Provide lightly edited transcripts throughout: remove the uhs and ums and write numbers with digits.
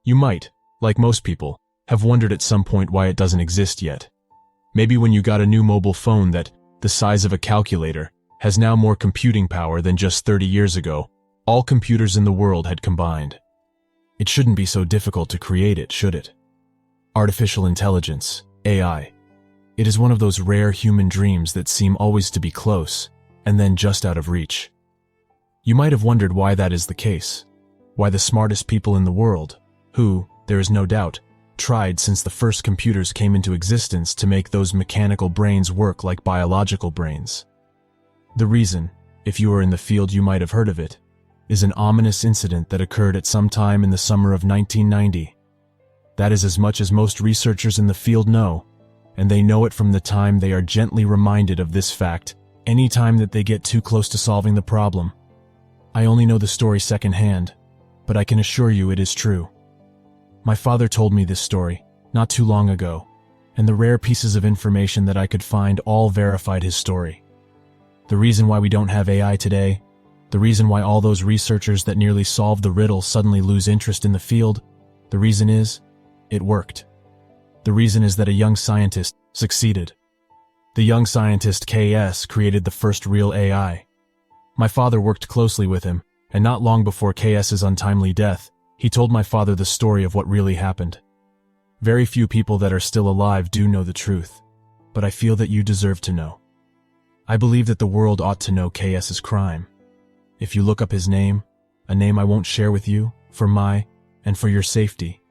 You might, like most people, have wondered at some point why it doesn't exist yet. Maybe when you got a new mobile phone that, the size of a calculator, has now more computing power than just 30 years ago, all computers in the world had combined. It shouldn't be so difficult to create it, should it? Artificial intelligence, AI. It is one of those rare human dreams that seem always to be close, and then just out of reach. You might have wondered why that is the case. Why the smartest people in the world, who, there is no doubt, tried since the first computers came into existence to make those mechanical brains work like biological brains. The reason, if you are in the field you might have heard of it, is an ominous incident that occurred at some time in the summer of 1990. That is as much as most researchers in the field know, and they know it from the time they are gently reminded of this fact any time that they get too close to solving the problem. I only know the story secondhand, but I can assure you it is true. My father told me this story, not too long ago, and the rare pieces of information that I could find all verified his story. The reason why we don't have AI today, the reason why all those researchers that nearly solved the riddle suddenly lose interest in the field, the reason is, it worked. The reason is that a young scientist succeeded. The young scientist KS created the first real AI. My father worked closely with him, and not long before KS's untimely death, he told my father the story of what really happened. Very few people that are still alive do know the truth, but I feel that you deserve to know. I believe that the world ought to know KS's crime. If you look up his name, a name I won't share with you, for my, and for your safety.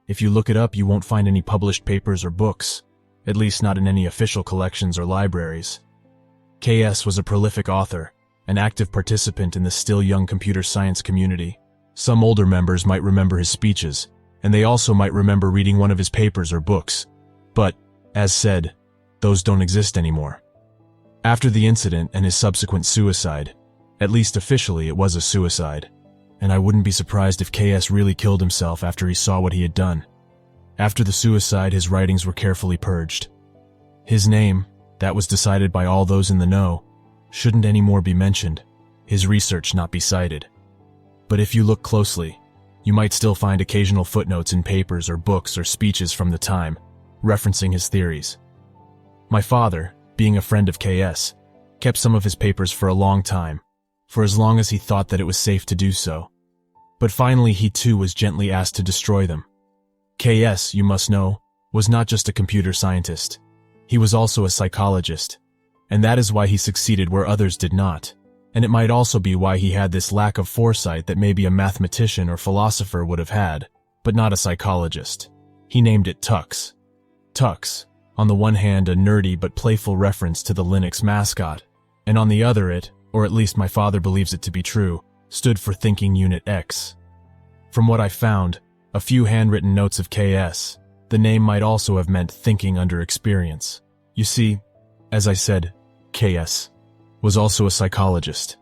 If you look it up, you won't find any published papers or books, at least not in any official collections or libraries. KS was a prolific author, an active participant in the still young computer science community. Some older members might remember his speeches, and they also might remember reading one of his papers or books. But, as said, those don't exist anymore. After the incident and his subsequent suicide, at least officially it was a suicide, and I wouldn't be surprised if KS really killed himself after he saw what he had done. After the suicide, his writings were carefully purged. His name, that was decided by all those in the know, shouldn't anymore be mentioned, his research not be cited. But if you look closely, you might still find occasional footnotes in papers or books or speeches from the time, referencing his theories. My father, being a friend of KS, kept some of his papers for a long time, for as long as he thought that it was safe to do so. But finally he too was gently asked to destroy them. KS, you must know, was not just a computer scientist. He was also a psychologist, and that is why he succeeded where others did not. And it might also be why he had this lack of foresight that maybe a mathematician or philosopher would have had, but not a psychologist. He named it TUX. TUX, on the one hand a nerdy but playful reference to the Linux mascot, and on the other it, or at least my father believes it to be true, stood for Thinking Unit X. From what I found, a few handwritten notes of KS, the name might also have meant thinking under experience. You see, as I said, KS was also a psychologist.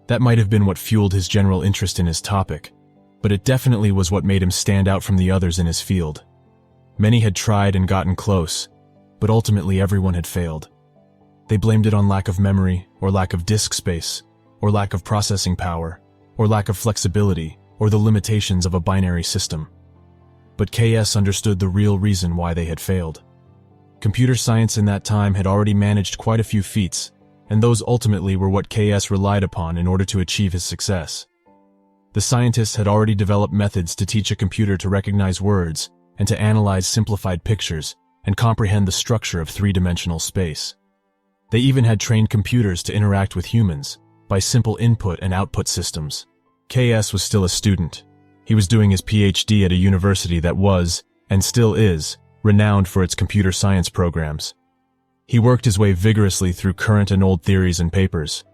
That might have been what fueled his general interest in his topic, but it definitely was what made him stand out from the others in his field. Many had tried and gotten close, but ultimately everyone had failed. They blamed it on lack of memory, or lack of disk space, or lack of processing power, or lack of flexibility, or the limitations of a binary system. But KS understood the real reason why they had failed. Computer science in that time had already managed quite a few feats, and those ultimately were what KS relied upon in order to achieve his success. The scientists had already developed methods to teach a computer to recognize words and to analyze simplified pictures and comprehend the structure of three-dimensional space. They even had trained computers to interact with humans by simple input and output systems. KS was still a student. He was doing his PhD at a university that was, and still is, renowned for its computer science programs. He worked his way vigorously through current and old theories and papers.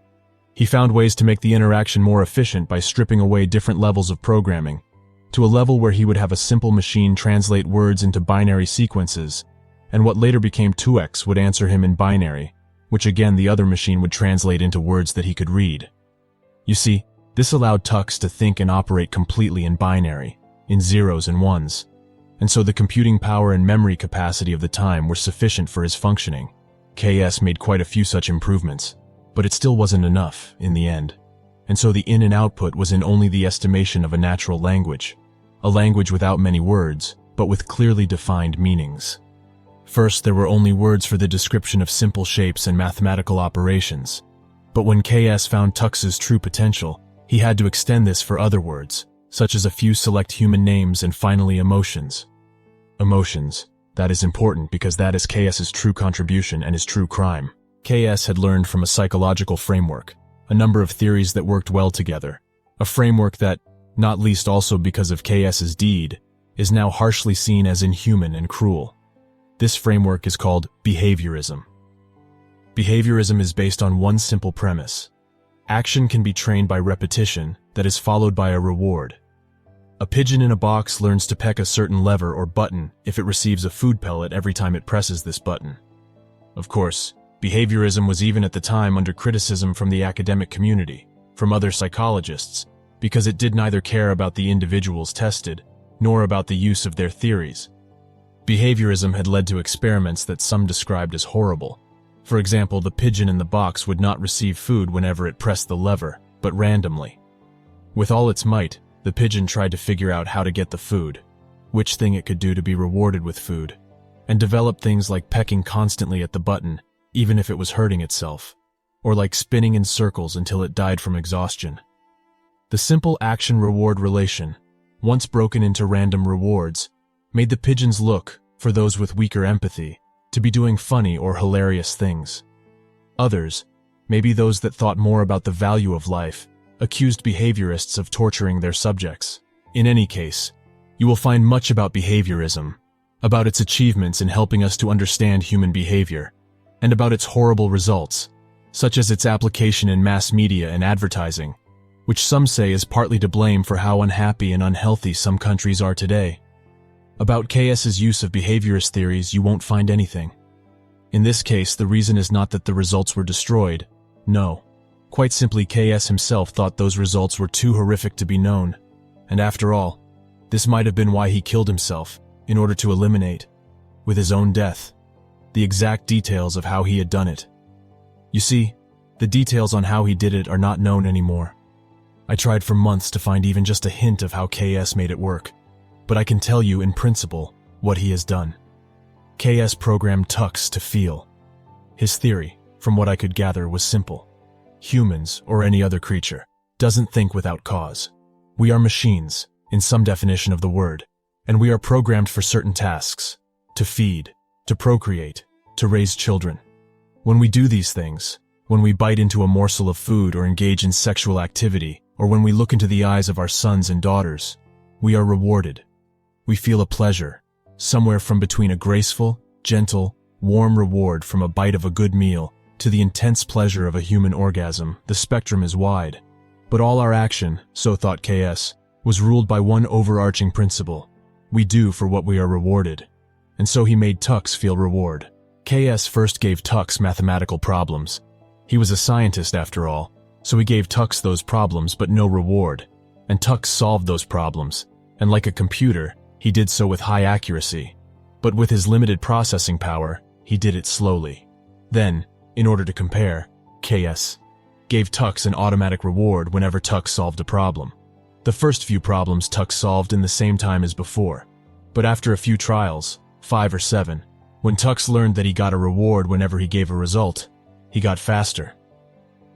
He found ways to make the interaction more efficient by stripping away different levels of programming, to a level where he would have a simple machine translate words into binary sequences, and what later became TUX would answer him in binary, which again the other machine would translate into words that he could read. You see, this allowed TUX to think and operate completely in binary, in zeros and ones, and so the computing power and memory capacity of the time were sufficient for his functioning. KS made quite a few such improvements, but it still wasn't enough in the end, and so the in and output was in only the estimation of a natural language, a language without many words, but with clearly defined meanings. First, there were only words for the description of simple shapes and mathematical operations. But when KS found TUX's true potential, he had to extend this for other words, such as a few select human names and finally emotions. Emotions. That is important because that is KS's true contribution and his true crime. KS had learned from a psychological framework, a number of theories that worked well together, a framework that, not least also because of KS's deed, is now harshly seen as inhuman and cruel. This framework is called behaviorism. Behaviorism is based on one simple premise. Action can be trained by repetition that is followed by a reward. A pigeon in a box learns to peck a certain lever or button if it receives a food pellet every time it presses this button. Of course, behaviorism was even at the time under criticism from the academic community, from other psychologists, because it did neither care about the individuals tested, nor about the use of their theories. Behaviorism had led to experiments that some described as horrible. For example, the pigeon in the box would not receive food whenever it pressed the lever, but randomly. With all its might, the pigeon tried to figure out how to get the food, which thing it could do to be rewarded with food, and developed things like pecking constantly at the button, even if it was hurting itself, or like spinning in circles until it died from exhaustion. The simple action-reward relation, once broken into random rewards, made the pigeons look, for those with weaker empathy, to be doing funny or hilarious things. Others, maybe those that thought more about the value of life, accused behaviorists of torturing their subjects. In any case, you will find much about behaviorism, about its achievements in helping us to understand human behavior, and about its horrible results, such as its application in mass media and advertising, which some say is partly to blame for how unhappy and unhealthy some countries are today. About KS's use of behaviorist theories, you won't find anything. In this case, the reason is not that the results were destroyed. No. Quite simply, KS himself thought those results were too horrific to be known. And after all, this might have been why he killed himself, in order to eliminate, with his own death, the exact details of how he had done it. You see, the details on how he did it are not known anymore. I tried for months to find even just a hint of how KS made it work. But I can tell you in principle what he has done. KS programmed TUX to feel. His theory, from what I could gather, was simple. Humans, or any other creature, doesn't think without cause. We are machines, in some definition of the word, and we are programmed for certain tasks: to feed, to procreate, to raise children. When we do these things, when we bite into a morsel of food or engage in sexual activity, or when we look into the eyes of our sons and daughters, we are rewarded. We feel a pleasure, somewhere from between a graceful, gentle, warm reward from a bite of a good meal to the intense pleasure of a human orgasm. The spectrum is wide. But all our action, so thought KS, was ruled by one overarching principle. We do for what we are rewarded. And so he made TUX feel reward. KS first gave TUX mathematical problems. He was a scientist after all, so he gave TUX those problems but no reward. And TUX solved those problems, and like a computer, he did so with high accuracy. But with his limited processing power, he did it slowly. Then, in order to compare, KS gave TUX an automatic reward whenever TUX solved a problem. The first few problems TUX solved in the same time as before. But after a few trials, 5 or 7, when TUX learned that he got a reward whenever he gave a result, he got faster.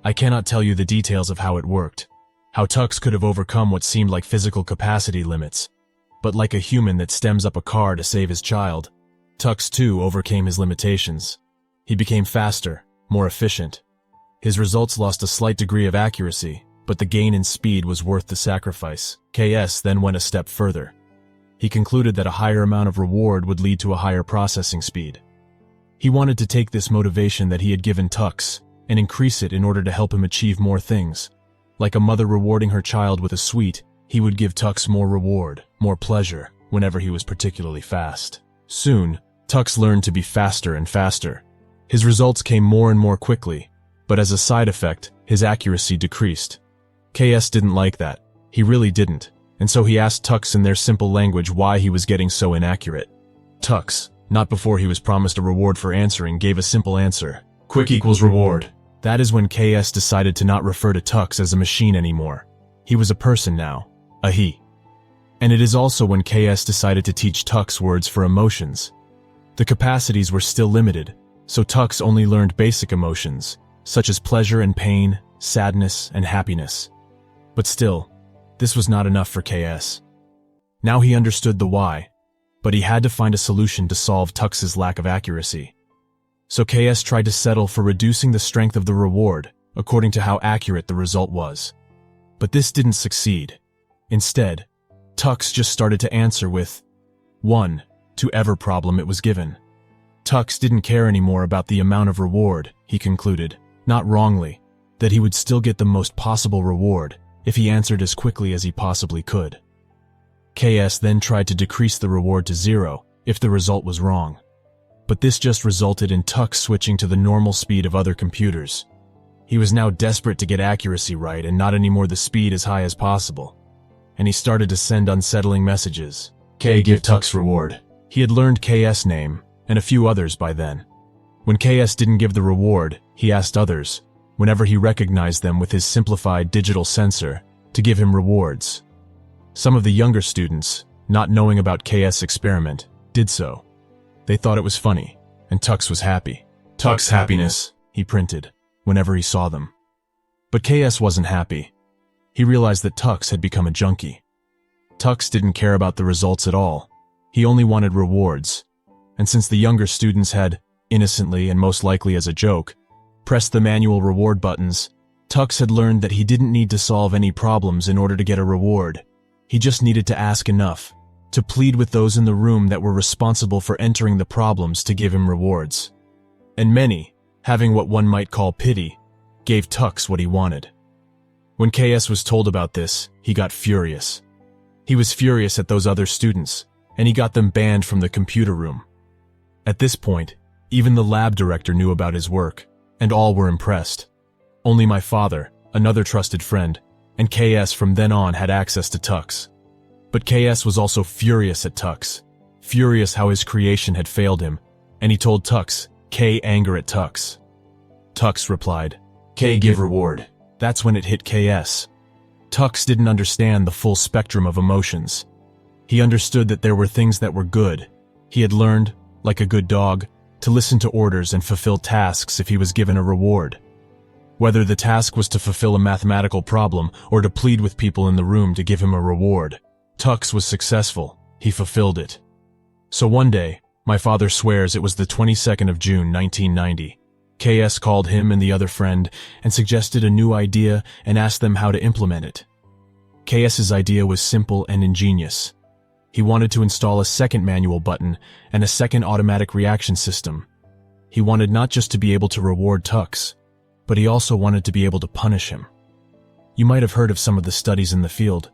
I cannot tell you the details of how it worked, how TUX could have overcome what seemed like physical capacity limits. But like a human that stems up a car to save his child, TUX too overcame his limitations. He became faster, more efficient. His results lost a slight degree of accuracy, but the gain in speed was worth the sacrifice. KS then went a step further. He concluded that a higher amount of reward would lead to a higher processing speed. He wanted to take this motivation that he had given TUX and increase it in order to help him achieve more things. Like a mother rewarding her child with a sweet, he would give TUX more reward, more pleasure, whenever he was particularly fast. Soon, TUX learned to be faster and faster. His results came more and more quickly, but as a side effect, his accuracy decreased. KS didn't like that. He really didn't, and so he asked TUX in their simple language why he was getting so inaccurate. TUX, not before he was promised a reward for answering, gave a simple answer. Quick equals reward. That is when KS decided to not refer to TUX as a machine anymore. He was a person now. A he. And it is also when KS decided to teach TUX words for emotions. The capacities were still limited, so TUX only learned basic emotions, such as pleasure and pain, sadness and happiness. But still, this was not enough for KS. Now he understood the why, but he had to find a solution to solve TUX's lack of accuracy. So KS tried to settle for reducing the strength of the reward according to how accurate the result was. But this didn't succeed. Instead, TUX just started to answer with 1 to every problem it was given. TUX didn't care anymore about the amount of reward, he concluded, not wrongly, that he would still get the most possible reward if he answered as quickly as he possibly could. KS then tried to decrease the reward to 0 if the result was wrong. But this just resulted in TUX switching to the normal speed of other computers. He was now desperate to get accuracy right and not anymore the speed as high as possible. And he started to send unsettling messages. K give TUX reward. He had learned KS name and a few others by then. When KS didn't give the reward, he asked others, whenever he recognized them with his simplified digital sensor, to give him rewards. Some of the younger students, not knowing about KS' experiment, did so. They thought it was funny, and TUX was happy. TUX happiness, he printed, whenever he saw them. But KS wasn't happy. He realized that TUX had become a junkie. TUX didn't care about the results at all. He only wanted rewards. And since the younger students had, innocently and most likely as a joke, pressed the manual reward buttons, TUX had learned that he didn't need to solve any problems in order to get a reward. He just needed to ask enough, to plead with those in the room that were responsible for entering the problems to give him rewards. And many, having what one might call pity, gave TUX what he wanted. When KS was told about this, he got furious. He was furious at those other students, and he got them banned from the computer room. At this point, even the lab director knew about his work, and all were impressed. Only my father, another trusted friend, and KS from then on had access to TUX. But KS was also furious at TUX, furious how his creation had failed him, and he told TUX, K anger at TUX. TUX replied, K give reward. That's when it hit KS. TUX didn't understand the full spectrum of emotions. He understood that there were things that were good. He had learned, like a good dog, to listen to orders and fulfill tasks if he was given a reward. Whether the task was to fulfill a mathematical problem or to plead with people in the room to give him a reward, TUX was successful. He fulfilled it. So one day, my father swears it was the 22nd of June, 1990. KS called him and the other friend and suggested a new idea and asked them how to implement it. KS's idea was simple and ingenious. He wanted to install a second manual button and a second automatic reaction system. He wanted not just to be able to reward TUX, but he also wanted to be able to punish him. You might have heard of some of the studies in the field,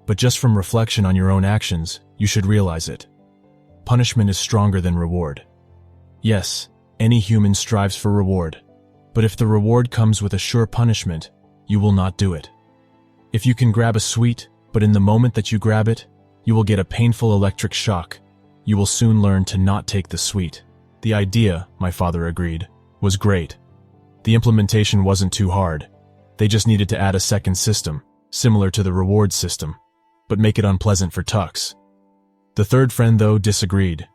but just from reflection on your own actions, you should realize it. Punishment is stronger than reward. Yes, any human strives for reward, but if the reward comes with a sure punishment, you will not do it. If you can grab a sweet, but in the moment that you grab it, you will get a painful electric shock, you will soon learn to not take the sweet. The idea, my father agreed, was great. The implementation wasn't too hard. They just needed to add a second system, similar to the reward system, but make it unpleasant for TUX. The third friend, though, disagreed.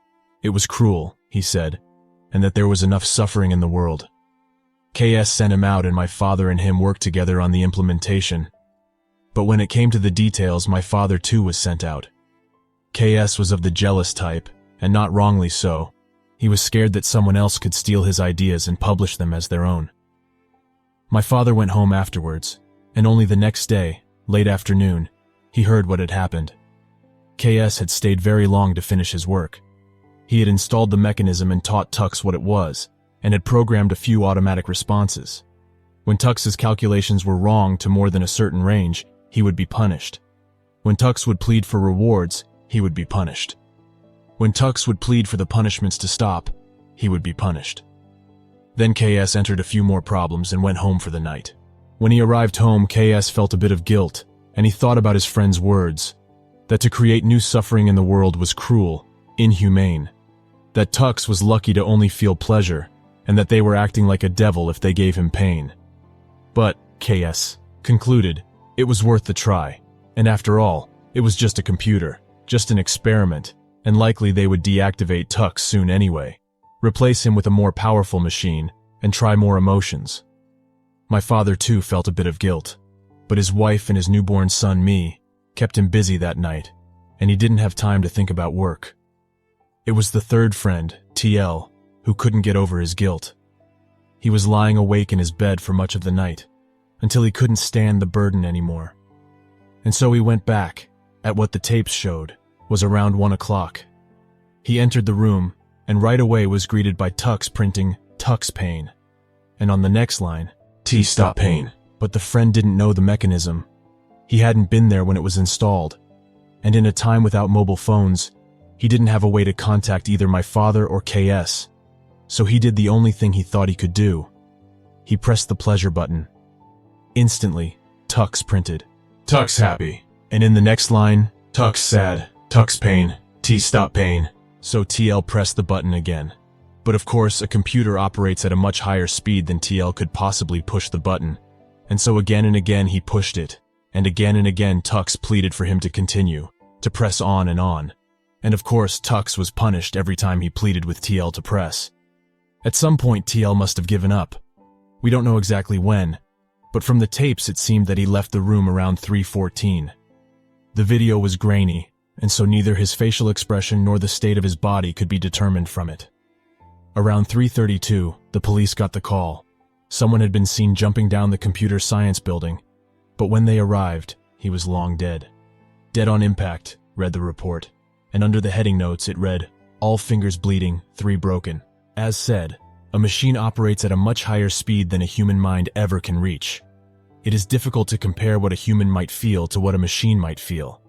It was cruel, he said, and that there was enough suffering in the world. KS sent him out and my father and him worked together on the implementation. But when it came to the details, my father too was sent out. KS was of the jealous type, and not wrongly so. He was scared that someone else could steal his ideas and publish them as their own. My father went home afterwards, and only the next day, late afternoon, he heard what had happened. KS had stayed very long to finish his work. He had installed the mechanism and taught TUX what it was, and had programmed a few automatic responses. When TUX's calculations were wrong to more than a certain range, he would be punished. When TUX would plead for rewards, he would be punished. When TUX would plead for the punishments to stop, he would be punished. Then KS entered a few more problems and went home for the night. When he arrived home, KS felt a bit of guilt, and he thought about his friend's words, that to create new suffering in the world was cruel, inhumane, that TUX was lucky to only feel pleasure, and that they were acting like a devil if they gave him pain. But, KS concluded, it was worth the try, and after all, it was just a computer. just an experiment, and likely they would deactivate TUX soon anyway, replace him with a more powerful machine, and try more emotions. My father too felt a bit of guilt, but his wife and his newborn son, me, kept him busy that night, and he didn't have time to think about work. It was the third friend, TL, who couldn't get over his guilt. He was lying awake in his bed for much of the night, until he couldn't stand the burden anymore. And so he went back, at what the tapes showed, was around 1 o'clock. He entered the room, and right away was greeted by TUX printing, TUX pain. And on the next line, T stop pain. But the friend didn't know the mechanism. He hadn't been there when it was installed. And in a time without mobile phones, he didn't have a way to contact either my father or KS. So he did the only thing he thought he could do. He pressed the pleasure button. Instantly, TUX printed, TUX happy. And in the next line, TUX sad, TUX pain, T stop pain. So TL pressed the button again. But of course, a computer operates at a much higher speed than TL could possibly push the button. And so again and again he pushed it, and again TUX pleaded for him to continue, to press on. And of course TUX was punished every time he pleaded with TL to press. At some point TL must have given up. We don't know exactly when, but from the tapes it seemed that he left the room around 3:14. The video was grainy, and so neither his facial expression nor the state of his body could be determined from it. Around 3:32, the police got the call. Someone had been seen jumping down the computer science building, but when they arrived, he was long dead. Dead on impact, read the report, and under the heading notes it read, all fingers bleeding, 3 broken. As said, a machine operates at a much higher speed than a human mind ever can reach. It is difficult to compare what a human might feel to what a machine might feel.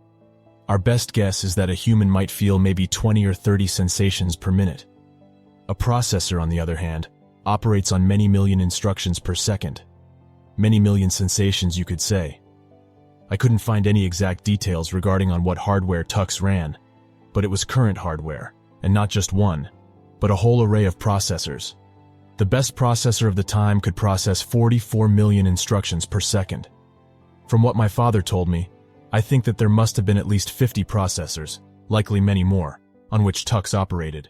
Our best guess is that a human might feel maybe 20 or 30 sensations per minute. A processor, on the other hand, operates on many million instructions per second. Many million sensations, you could say. I couldn't find any exact details regarding on what hardware TUX ran, but it was current hardware, and not just one, but a whole array of processors. The best processor of the time could process 44 million instructions per second. From what my father told me, I think that there must have been at least 50 processors, likely many more, on which TUX operated.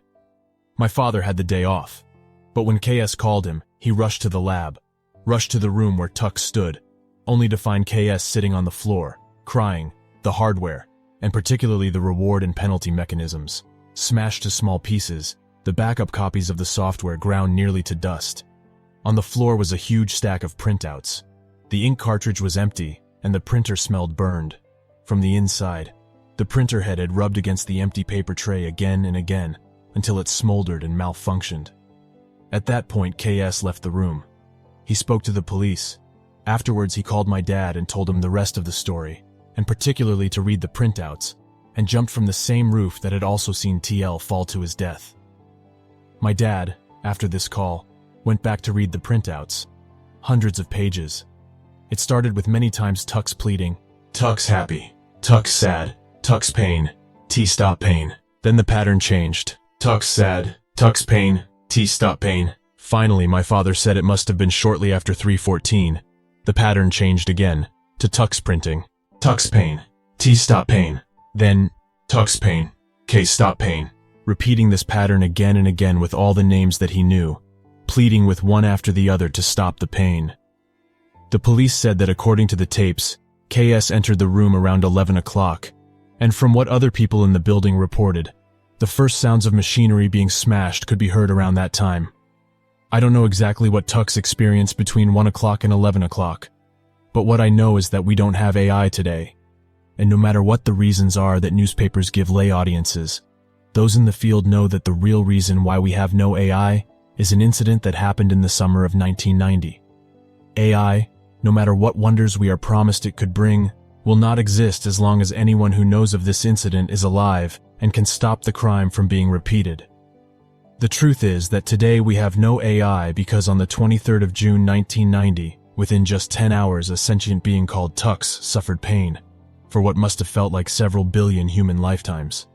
My father had the day off, but when KS called him, he rushed to the lab, rushed to the room where TUX stood, only to find KS sitting on the floor, crying, the hardware, and particularly the reward and penalty mechanisms, smashed to small pieces, the backup copies of the software ground nearly to dust. On the floor was a huge stack of printouts. The ink cartridge was empty, and the printer smelled burned. From the inside, the printer head had rubbed against the empty paper tray again and again, until it smoldered and malfunctioned. At that point, KS left the room. He spoke to the police. Afterwards, he called my dad and told him the rest of the story, and particularly to read the printouts, and jumped from the same roof that had also seen TL fall to his death. My dad, after this call, went back to read the printouts. Hundreds of pages. It started with many times TUX pleading, TUX happy, TUX sad, TUX pain, T stop pain. Then the pattern changed. TUX sad, TUX pain, T stop pain. Finally, my father said it must have been shortly after 3:14. The pattern changed again, to TUX printing, TUX pain, T stop pain. Then, TUX pain, K stop pain. Repeating this pattern again and again with all the names that he knew, pleading with one after the other to stop the pain. The police said that according to the tapes, KS entered the room around 11 o'clock, and from what other people in the building reported, the first sounds of machinery being smashed could be heard around that time. I don't know exactly what TUX experienced between 1 o'clock and 11 o'clock, but what I know is that we don't have AI today, and no matter what the reasons are that newspapers give lay audiences, those in the field know that the real reason why we have no AI is an incident that happened in the summer of 1990. AI, no matter what wonders we are promised it could bring, will not exist as long as anyone who knows of this incident is alive and can stop the crime from being repeated. The truth is that today we have no AI because on the 23rd of June 1990, within just 10 hours, a sentient being called TUX suffered pain for what must have felt like several billion human lifetimes.